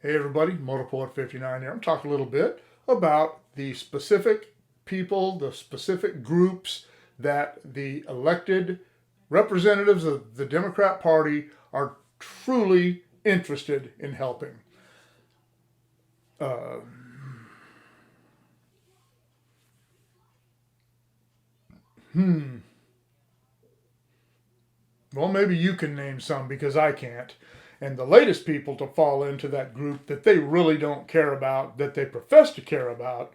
Hey everybody, Motorpoet59 here. I'm talking a little bit about the specific people, the specific groups that the elected representatives of the Democrat Party are truly interested in helping. Uh, hmm. Well, maybe you can name some because I can't. And the latest people to fall into that group that they really don't care about, that they profess to care about,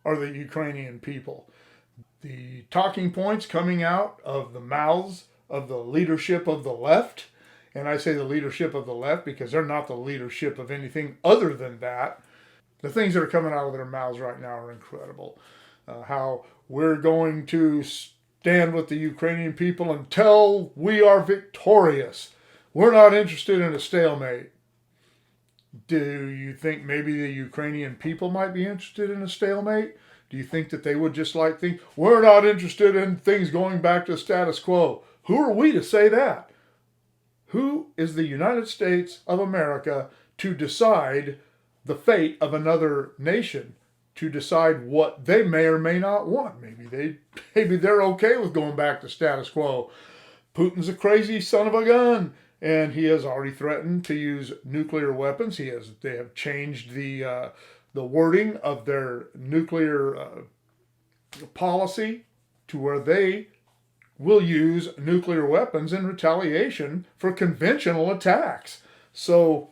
are the Ukrainian people. The talking points coming out of the mouths of the leadership of the left, and I say the leadership of the left because they're not the leadership of anything other than that. The things that are coming out of their mouths right now are incredible. How we're going to stand with the Ukrainian people until we are victorious. We're not interested in a stalemate. Do you think maybe the Ukrainian people might be interested in a stalemate? Do you think that they would just like think we're not interested in things going back to status quo? Who are we to say that? Who is the United States of America to decide the fate of another nation? To decide what they may or may not want. Maybe they're okay with going back to status quo. Putin's a crazy son of a gun, and he has already threatened to use nuclear weapons. They have changed the wording of their nuclear policy to where they will use nuclear weapons in retaliation for conventional attacks. So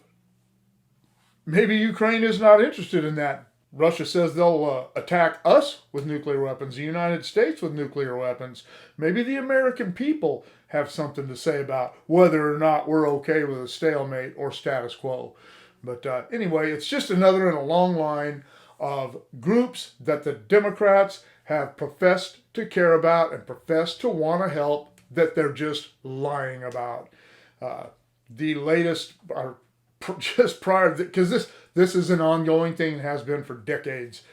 maybe Ukraine is not interested in that. Russia says they'll attack us with nuclear weapons, the United States with nuclear weapons. Maybe the American people have something to say about whether or not we're okay with a stalemate or status quo. But anyway, it's just another in a long line of groups that the Democrats have professed to care about and professed to want to help that they're just lying about. The latest are just prior, because this is an ongoing thing and has been for decades.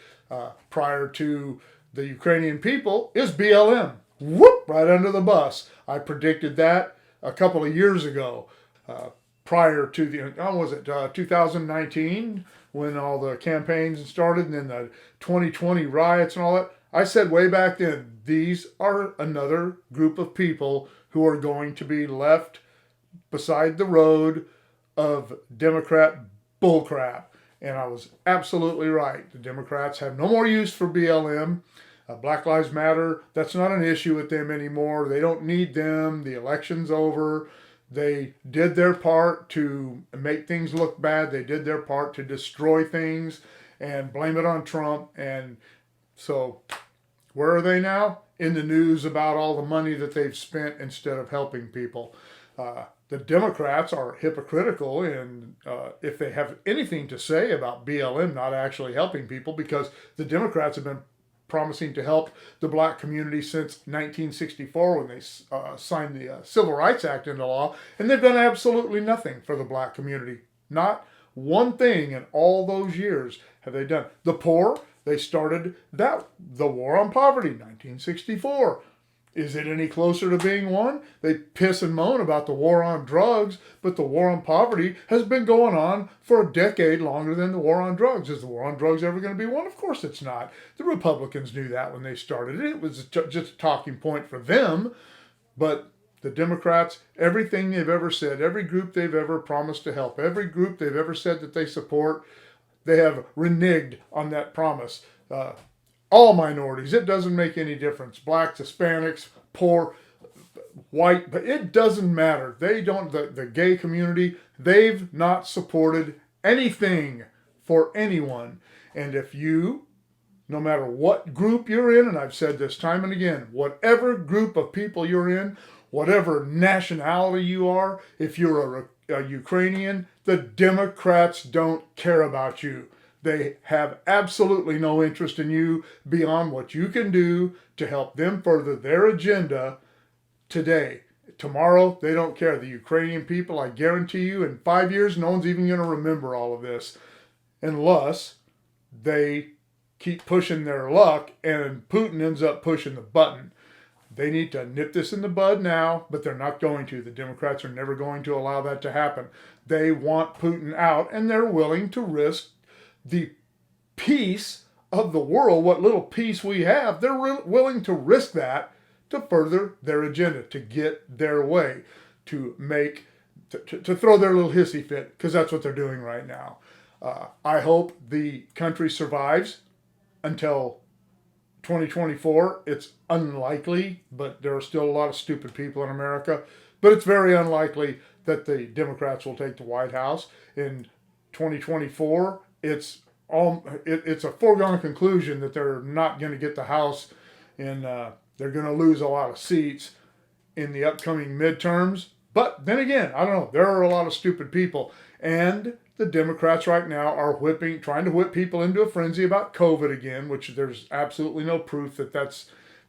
Prior to the Ukrainian people is BLM. Whoop! Right under the bus. I predicted that a couple of years ago. Prior to the, was it 2019 when all the campaigns started and then the 2020 riots and all that? I said way back then, these are another group of people who are going to be left beside the road of Democrat bullcrap. And I was absolutely right. The Democrats have no more use for BLM. Black Lives Matter, that's not an issue with them anymore. They don't need them. The election's over. They did their part to make things look bad. They did their part to destroy things and blame it on Trump. And so, where are they now? In the news about all the money that they've spent instead of helping people. The Democrats are hypocritical in if they have anything to say about BLM not actually helping people, because the Democrats have been promising to help the black community since 1964 when they signed the Civil Rights Act into law, and they've done absolutely nothing for the black community. Not one thing in all those years have they done. The poor, they started the war on poverty, 1964. Is it any closer to being won? They piss and moan about the war on drugs, but the war on poverty has been going on for a decade longer than the war on drugs. Is the war on drugs ever going to be won? Of course it's not. The Republicans knew that when they started it. It was just a talking point for them. But the Democrats, everything they've ever said, every group they've ever promised to help, every group they've ever said that they support, they have reneged on that promise. All minorities, it doesn't make any difference. Blacks, Hispanics, poor, white, but it doesn't matter. They don't, the gay community, they've not supported anything for anyone. And if you, no matter what group you're in, and I've said this time and again, whatever group of people you're in, whatever nationality you are, if you're a Ukrainian, the Democrats don't care about you. They have absolutely no interest in you beyond what you can do to help them further their agenda today. Tomorrow, they don't care. The Ukrainian people, I guarantee you, in 5 years, no one's even going to remember all of this unless they keep pushing their luck and Putin ends up pushing the button. They need to nip this in the bud now, but they're not going to. The Democrats are never going to allow that to happen. They want Putin out, and they're willing to risk the peace of the world, what little peace we have. They're willing to risk that to further their agenda, to get their way, to make, to throw their little hissy fit, because that's what they're doing right now. I hope the country survives until 2024. It's unlikely, but there are still a lot of stupid people in America. But it's very unlikely that the Democrats will take the White House in 2024. It's a foregone conclusion that they're not going to get the House, and they're going to lose a lot of seats in the upcoming midterms. But then again, I don't know. There are a lot of stupid people, and the Democrats right now are trying to whip people into a frenzy about COVID again, which there's absolutely no proof that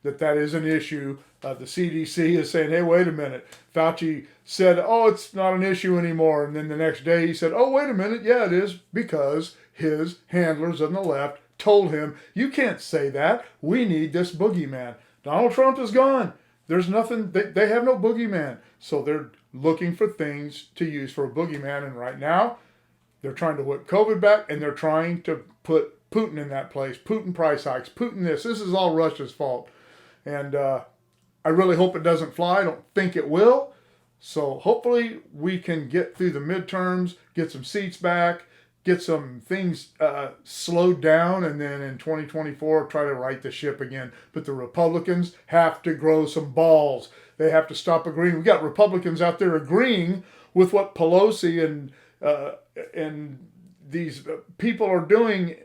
that is an issue. The CDC is saying, hey, wait a minute. Fauci said, oh, it's not an issue anymore. And then the next day he said, oh, wait a minute. Yeah, it is, because his handlers on the left told him, you can't say that. We need this boogeyman. Donald Trump is gone. There's nothing, they have no boogeyman. So they're looking for things to use for a boogeyman. And right now, they're trying to whip COVID back, and they're trying to put Putin in that place. Putin price hikes, Putin this. This is all Russia's fault. And I really hope it doesn't fly. I don't think it will. So hopefully we can get through the midterms, get some seats back, get some things slowed down, and then in 2024 try to right the ship again. But the Republicans have to grow some balls. They have to stop agreeing. We got Republicans out there agreeing with what Pelosi and these people are doing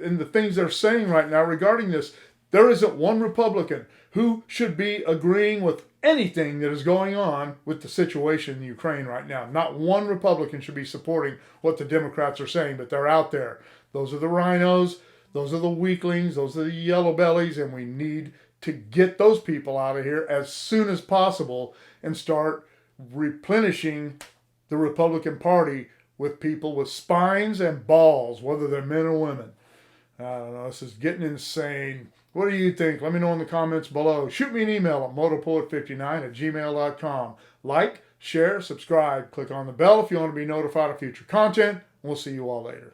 and the things they're saying right now regarding this. There isn't one Republican who should be agreeing with anything that is going on with the situation in Ukraine right now. Not one Republican should be supporting what the Democrats are saying, but they're out there. Those are the rhinos, those are the weaklings, those are the yellow bellies, and we need to get those people out of here as soon as possible and start replenishing the Republican Party with people with spines and balls, whether they're men or women. I don't know, this is getting insane. What do you think? Let me know in the comments below. Shoot me an email at motopoet59@gmail.com. Like, share, subscribe. Click on the bell if you want to be notified of future content. We'll see you all later.